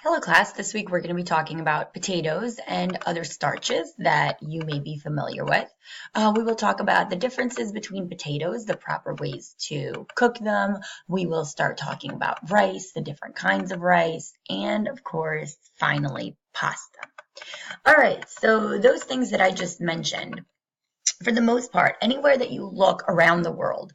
Hello class, this week we're going to be talking about potatoes and other starches that you may be familiar with. We will talk about the differences between potatoes, the proper ways to cook them. We will start talking about rice, the different kinds of rice, and of course, finally, pasta. All right, so those things that I just mentioned, for the most part, anywhere that you look around the world,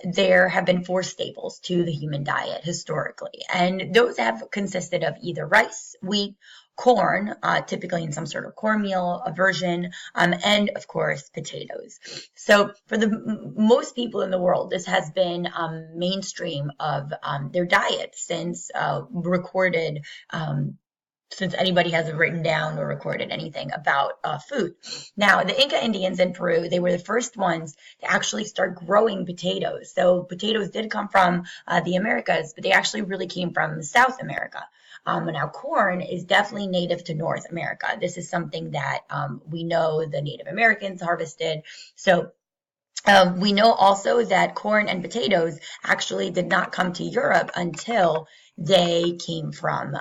there have been four staples to the human diet historically. And those have consisted of either rice, wheat, corn, typically in some sort of cornmeal version, and of course, potatoes. So for the most people in the world, this has been mainstream of their diet since recorded since anybody has written down or recorded anything about food. Now, the Inca Indians in Peru, they were the first ones to actually start growing potatoes. So potatoes did come from the Americas, but they actually really came from South America. Now, corn is definitely native to North America. This is something that we know the Native Americans harvested. So we know also that corn and potatoes actually did not come to Europe until they came from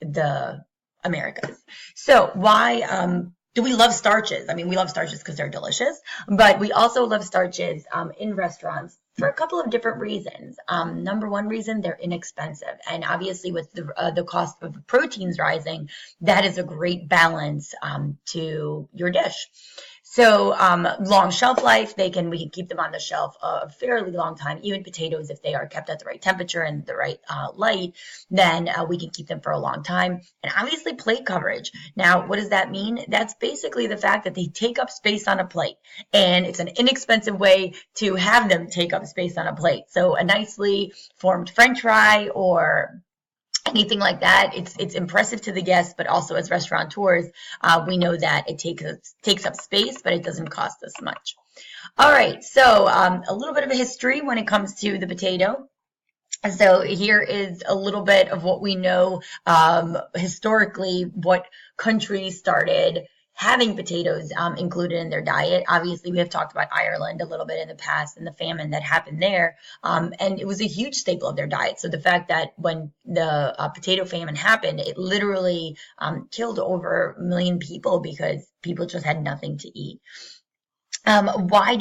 the Americas. So why do we love starches? I mean, we love starches because they're delicious, but we also love starches in restaurants for a couple of different reasons. Number one reason, they're inexpensive. And obviously with the cost of the proteins rising, that is a great balance to your dish. So long shelf life, we can keep them on the shelf a fairly long time. Even potatoes, if they are kept at the right temperature and the right light, then we can keep them for a long time. And obviously plate coverage. Now, what does that mean? That's basically the fact that they take up space on a plate. And it's an inexpensive way to have them take up space on a plate. So a nicely formed French fry or anything like that, it's impressive to the guests, but also as restaurateurs, we know that it takes up space, but it doesn't cost us much. All right, so a little bit of a history when it comes to the potato. So here is a little bit of what we know historically, what countries started having potatoes included in their diet. Obviously, we have talked about Ireland a little bit in the past and the famine that happened there. And it was a huge staple of their diet. So the fact that when the potato famine happened, it literally killed over 1 million people because people just had nothing to eat. Why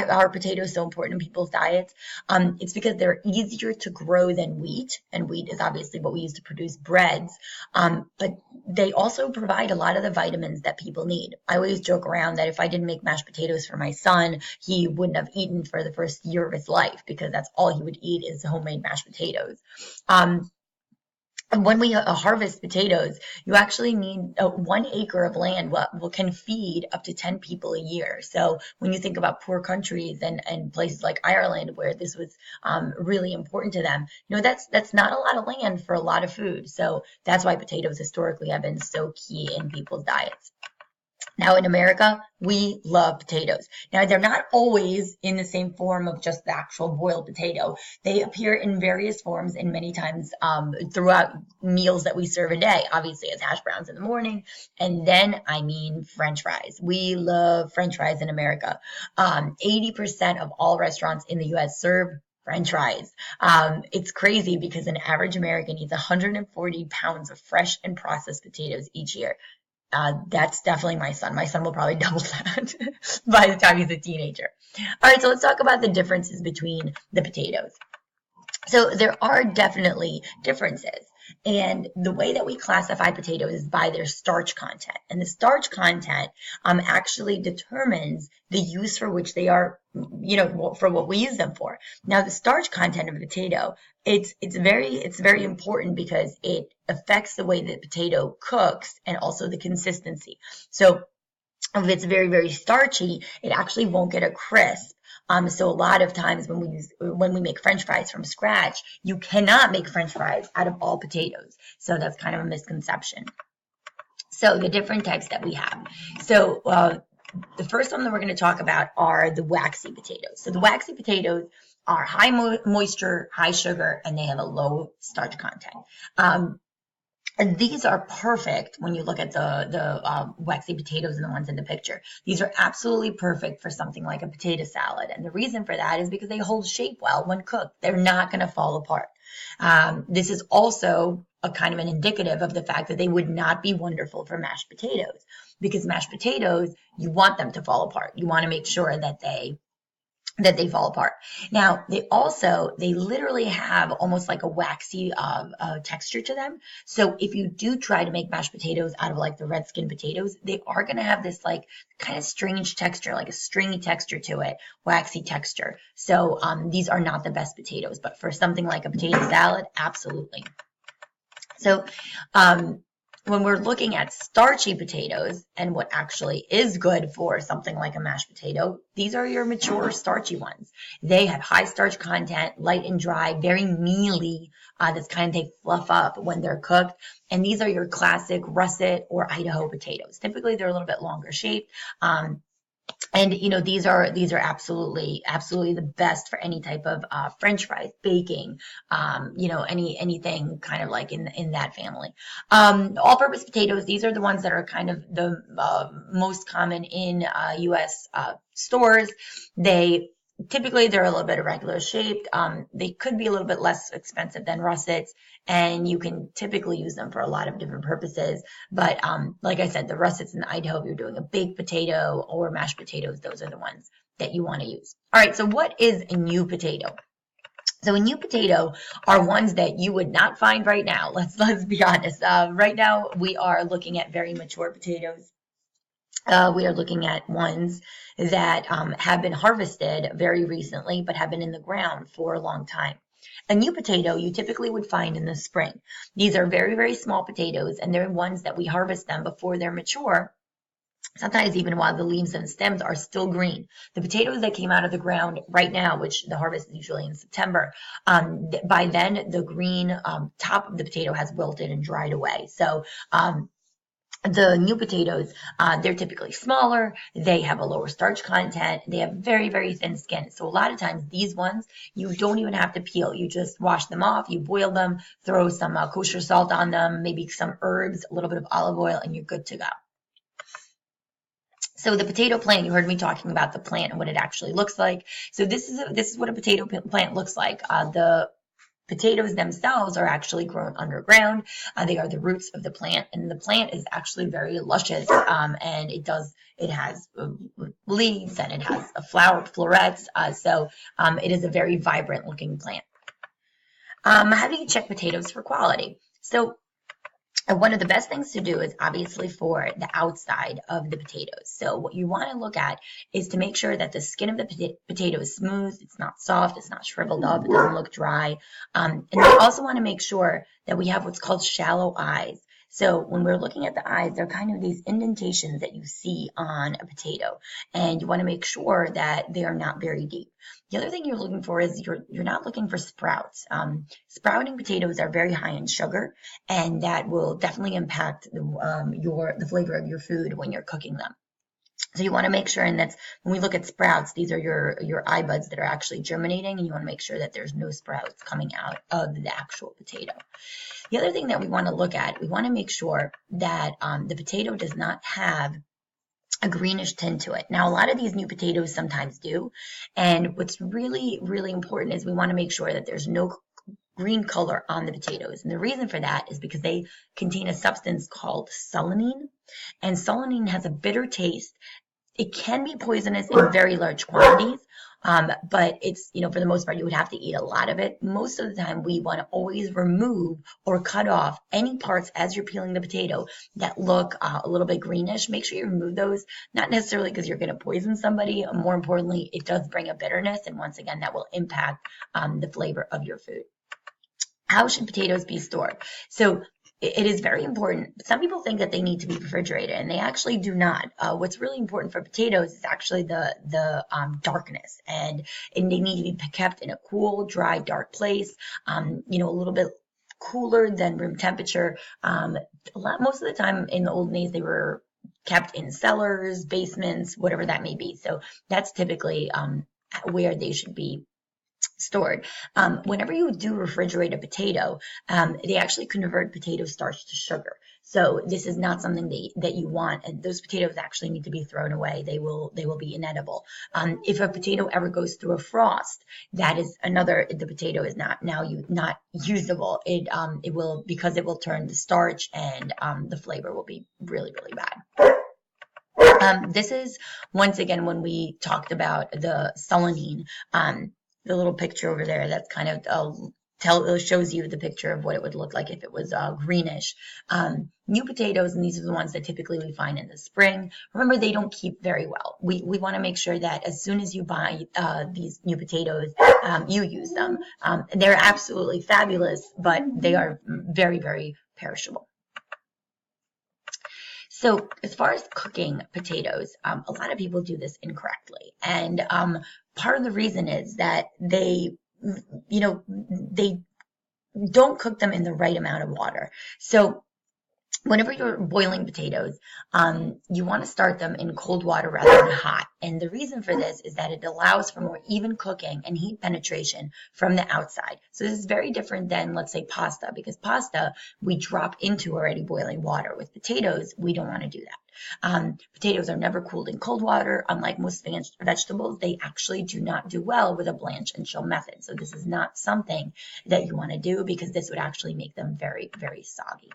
are potatoes so important in people's diets? It's because they're easier to grow than wheat, and wheat is obviously what we use to produce breads. But they also provide a lot of the vitamins that people need. I always joke around that if I didn't make mashed potatoes for my son, he wouldn't have eaten for the first year of his life because that's all he would eat is homemade mashed potatoes. And when we harvest potatoes, you actually need 1 acre of land what can feed up to 10 people a year. So when you think about poor countries and places like Ireland where this was really important to them, that's not a lot of land for a lot of food. So that's why potatoes historically have been so key in people's diets. Now in America, we love potatoes. Now they're not always in the same form of just the actual boiled potato. They appear in various forms and many times throughout meals that we serve a day. Obviously as hash browns in the morning, and then I mean French fries. We love French fries in America. 80% of all restaurants in the U.S. serve French fries. It's crazy because an average American eats 140 pounds of fresh and processed potatoes each year. That's definitely my son. My son will probably double that by the time he's a teenager. All right, so let's talk about the differences between the potatoes. So there are definitely differences. And the way that we classify potatoes is by their starch content. And the starch content actually determines the use for which they are, for what we use them for. Now, the starch content of a potato, it's very important because it affects the way that potato cooks and also the consistency. So if it's very, very starchy, it actually won't get a crisp. So a lot of times when we make French fries from scratch, you cannot make French fries out of all potatoes. So that's kind of a misconception. So the different types that we have. So the first one that we're going to talk about are the waxy potatoes. So the waxy potatoes are high moisture, high sugar, and they have a low starch content. And these are perfect when you look at the waxy potatoes and the ones in the picture. These are absolutely perfect for something like a potato salad. And the reason for that is because they hold shape well when cooked. They're not going to fall apart. This is also a kind of an indicative of the fact that they would not be wonderful for mashed potatoes, because mashed potatoes, you want them to fall apart. You want to make sure that they fall apart. Now, they literally have almost like a waxy texture to them. So if you do try to make mashed potatoes out of like the red skin potatoes, they are going to have this like kind of strange texture, like a stringy texture to it, waxy texture. So these are not the best potatoes, but for something like a potato salad, absolutely. So when we're looking at starchy potatoes and what actually is good for something like a mashed potato, these are your mature starchy ones. They have high starch content, light and dry, very mealy. That's kind of they fluff up when they're cooked. And these are your classic russet or Idaho potatoes. Typically, they're a little bit longer shaped. And these are absolutely the best for any type of French fries, baking, anything kind of like in that family. All-purpose potatoes, these are the ones that are kind of the most common in U.S. Stores. They're a little bit irregular shaped. They could be a little bit less expensive than russets, and you can typically use them for a lot of different purposes. But like I said, the russets in Idaho, if you're doing a baked potato or mashed potatoes, those are the ones that you want to use. All right, so what is a new potato? So a new potato are ones that you would not find right now. Let's be honest. Right now, we are looking at very mature potatoes. We are looking at ones that have been harvested very recently, but have been in the ground for a long time. A new potato you typically would find in the spring. These are very, very small potatoes, and they're ones that we harvest them before they're mature, sometimes even while the leaves and stems are still green. The potatoes that came out of the ground right now, which the harvest is usually in September, by then the green top of the potato has wilted and dried away. So the new potatoes, they're typically smaller, they have a lower starch content, they have very, very thin skin. So a lot of times these ones, you don't even have to peel. You just wash them off, you boil them, throw some kosher salt on them, maybe some herbs, a little bit of olive oil, and you're good to go. So the potato plant, you heard me talking about the plant and what it actually looks like. So this is what a potato plant looks like. The potatoes themselves are actually grown underground. They are the roots of the plant, and the plant is actually very luscious. And it has leaves, and it has florets. So it is a very vibrant looking plant. How do you check potatoes for quality? So one of the best things to do is obviously for the outside of the potatoes. So what you want to look at is to make sure that the skin of the potato is smooth, it's not soft, it's not shriveled up, it doesn't look dry. And you also want to make sure that we have what's called shallow eyes. So when we're looking at the eyes, they're kind of these indentations that you see on a potato, and you want to make sure that they are not very deep. The other thing you're looking for is you're not looking for sprouts. Sprouting potatoes are very high in sugar, and that will definitely impact the flavor of your food when you're cooking them. So you want to make sure, and that's when we look at sprouts, these are your eye buds that are actually germinating, and you want to make sure that there's no sprouts coming out of the actual potato. The other thing that we want to look at, we want to make sure that the potato does not have a greenish tint to it. Now, a lot of these new potatoes sometimes do, and what's really, really important is we want to make sure that there's no green color on the potatoes. And the reason for that is because they contain a substance called solanine, and solanine has a bitter taste. It can be poisonous in very large quantities, but it's, for the most part, you would have to eat a lot of it. Most of the time, we want to always remove or cut off any parts as you're peeling the potato that look a little bit greenish. Make sure you remove those, not necessarily because you're going to poison somebody. More importantly, it does bring a bitterness, and once again, that will impact the flavor of your food. How should potatoes be stored? So it is very important. Some people think that they need to be refrigerated, and they actually do not. What's really important for potatoes is actually the darkness, and they need to be kept in a cool, dry, dark place. A little bit cooler than room temperature. Most of the time in the olden days, they were kept in cellars, basements, whatever that may be. So that's typically where they should be stored. Whenever you do refrigerate a potato, they actually convert potato starch to sugar. So this is not something that you want, and those potatoes actually need to be thrown away. They will be inedible. If a potato ever goes through a frost, that is another. The potato is not usable. It will, because it will turn to starch, and the flavor will be really, really bad. This is, once again, when we talked about the solanine, the little picture over there, that's kind of shows you the picture of what it would look like if it was greenish. New potatoes, and these are the ones that typically we find in the spring. Remember, they don't keep very well. We want to make sure that as soon as you buy these new potatoes, you use them. They're absolutely fabulous, but they are very, very perishable. So as far as cooking potatoes, a lot of people do this incorrectly. And part of the reason is that they don't cook them in the right amount of water. So whenever you're boiling potatoes, you want to start them in cold water rather than hot. And the reason for this is that it allows for more even cooking and heat penetration from the outside. So this is very different than, let's say, pasta, because pasta we drop into already boiling water. With potatoes, we don't want to do that. Potatoes are never cooled in cold water. Unlike most vegetables, they actually do not do well with a blanch and chill method. So this is not something that you want to do, because this would actually make them very, very soggy.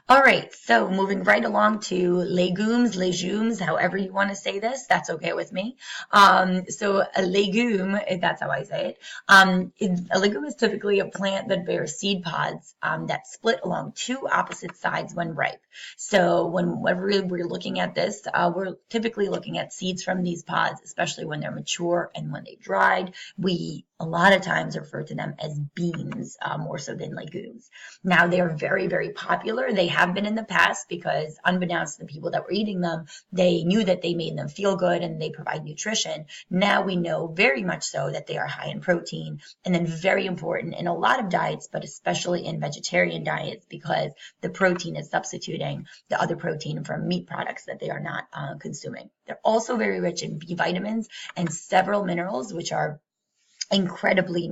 All right, so moving right along to legumes, however you want to say this, that's okay with me. So a legume, if that's how I say it, a legume is typically a plant that bears seed pods that split along two opposite sides when ripe. So whenever we're looking at this, we're typically looking at seeds from these pods, especially when they're mature and when they dried. We a lot of times refer to them as beans, more so than legumes. Now, they're very, very popular. They have been in the past because, unbeknownst to the people that were eating them, they knew that they made them feel good and they provide nutrition. Now we know very much so that they are high in protein, and then very important in a lot of diets, but especially in vegetarian diets, because the protein is substituting the other protein from meat products that they are not consuming. They're also very rich in B vitamins and several minerals, which are incredibly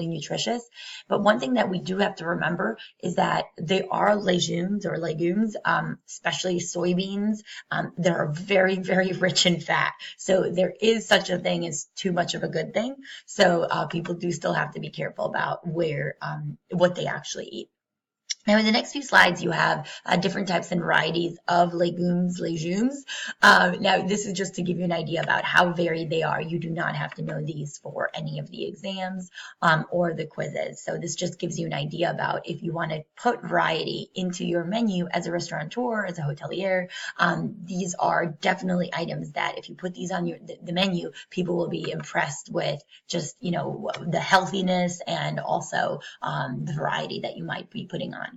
nutritious. But one thing that we do have to remember is that they are legumes, especially soybeans, that are very, very rich in fat. So there is such a thing as too much of a good thing. So people do still have to be careful about what they actually eat. Now, in the next few slides, you have different types and varieties of legumes. Now, this is just to give you an idea about how varied they are. You do not have to know these for any of the exams or the quizzes. So this just gives you an idea about if you want to put variety into your menu as a restaurateur, as a hotelier. These are definitely items that if you put these on the menu, people will be impressed with just, the healthiness and also the variety that you might be putting on.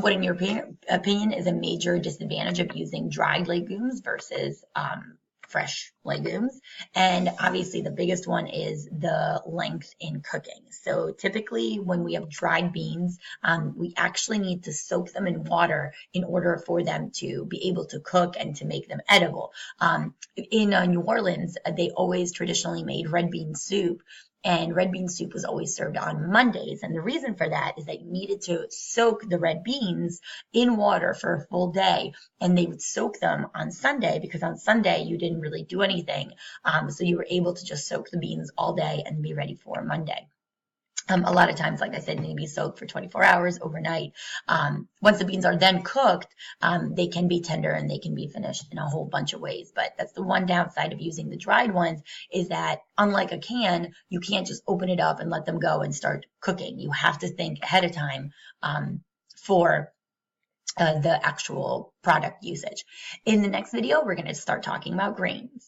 What, in your opinion, is a major disadvantage of using dried legumes versus fresh legumes? And obviously the biggest one is the length in cooking. So typically when we have dried beans, we actually need to soak them in water in order for them to be able to cook and to make them edible. In New Orleans, they always traditionally made red bean soup. And red bean soup was always served on Mondays. And the reason for that is that you needed to soak the red beans in water for a full day. And they would soak them on Sunday, because on Sunday you didn't really do anything. So you were able to just soak the beans all day and be ready for Monday. A lot of times, like I said, they need to be soaked for 24 hours overnight. Once the beans are then cooked, they can be tender and they can be finished in a whole bunch of ways. But that's the one downside of using the dried ones, is that unlike a can, you can't just open it up and let them go and start cooking. You have to think ahead of time for the actual product usage. In the next video, we're going to start talking about grains.